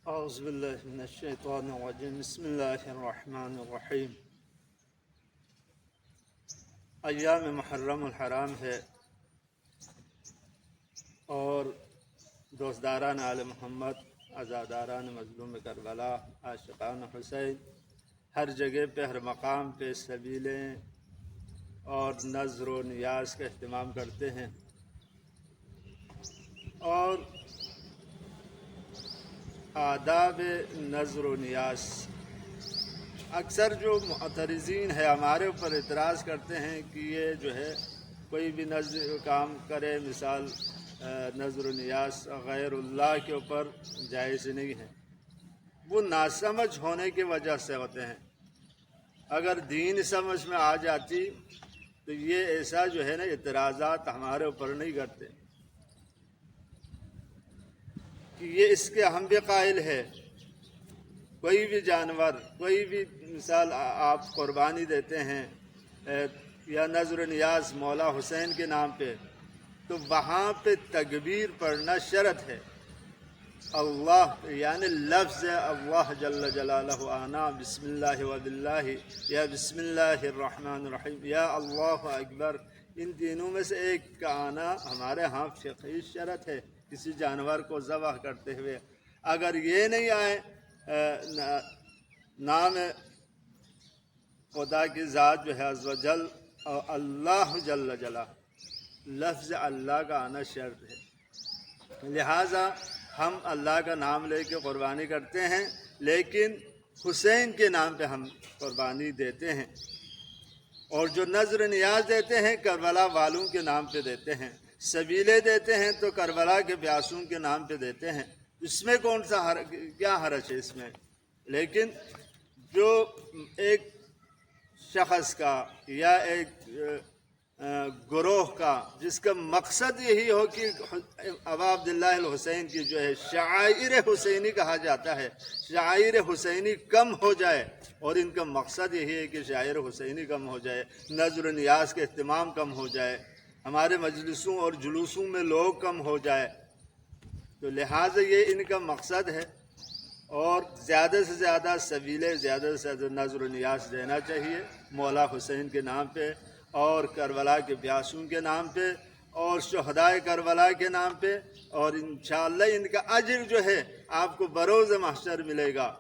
اعوذ باللہ من الشیطان الرجیم بسم اللہ الرحمن الرحیم۔ ایام محرم الحرام ہے اور دوستداران آل محمد، عزاداران مظلوم کربلا، عاشقان حسین ہر جگہ پہ، ہر مقام پہ سبیلیں اور نذر و نیاز کا اہتمام کرتے ہیں۔ اور آداب نذر و نیاز، اکثر جو معترضین ہے ہمارے اوپر اعتراض کرتے ہیں کہ یہ جو ہے کوئی بھی نذر کام کرے، مثال نذر و نیاز غیر اللہ کے اوپر جائز نہیں ہے، وہ ناسمجھ ہونے کی وجہ سے ہوتے ہیں۔ اگر دین سمجھ میں آ جاتی تو یہ ایسا جو ہے نا اعتراضات ہمارے اوپر نہیں کرتے کہ یہ اس کے ہم بھی قائل ہے۔ کوئی بھی جانور، کوئی بھی مثال آپ قربانی دیتے ہیں یا نذر و نیاز مولا حسین کے نام پہ، تو وہاں پہ تکبیر پڑھنا شرط ہے۔ اللہ یعنی لفظ اللہ جل جلالہ آنا بسم اللہ وباللہ یا بسم اللہ الرحمن الرحیم یا اللہ اکبر، ان تینوں میں سے ایک کا آنا ہمارے ہاں فقہی شرط ہے کسی جانور کو ذبح کرتے ہوئے۔ اگر یہ نہیں آئے نام خدا کی ذات جو ہے عز و جل اور اللہ جل جلالہ، لفظ اللہ کا آنا شرط ہے، لہٰذا ہم اللہ کا نام لے کے قربانی کرتے ہیں، لیکن حسین کے نام پہ ہم قربانی دیتے ہیں۔ اور جو نذر نیاز دیتے ہیں کربلا والوں کے نام پہ دیتے ہیں، سبیلے دیتے ہیں تو کربلا کے بیاسوں کے نام پہ دیتے ہیں۔ اس میں کون سا کیا حرج ہے اس میں؟ لیکن جو ایک شخص کا یا ایک گروہ کا جس کا مقصد یہی ہو کہ ابا عبداللہ الحسین کی جو ہے شعائر حسینی کہا جاتا ہے، شعائر حسینی کم ہو جائے، اور ان کا مقصد یہی ہے کہ شعائر حسینی کم ہو جائے، نذر و نیاز کے اہتمام کم ہو جائے، ہمارے مجلسوں اور جلوسوں میں لوگ کم ہو جائے، تو لہٰذا یہ ان کا مقصد ہے۔ اور زیادہ سے زیادہ سبیلے، زیادہ سے زیادہ نذر و نیاز دینا چاہیے مولا حسین کے نام پہ اور کربلا کے بیاسوں کے نام پہ اور شہدائے کربلا کے نام پہ، اور انشاءاللہ ان کا اجر جو ہے آپ کو بروز محشر ملے گا۔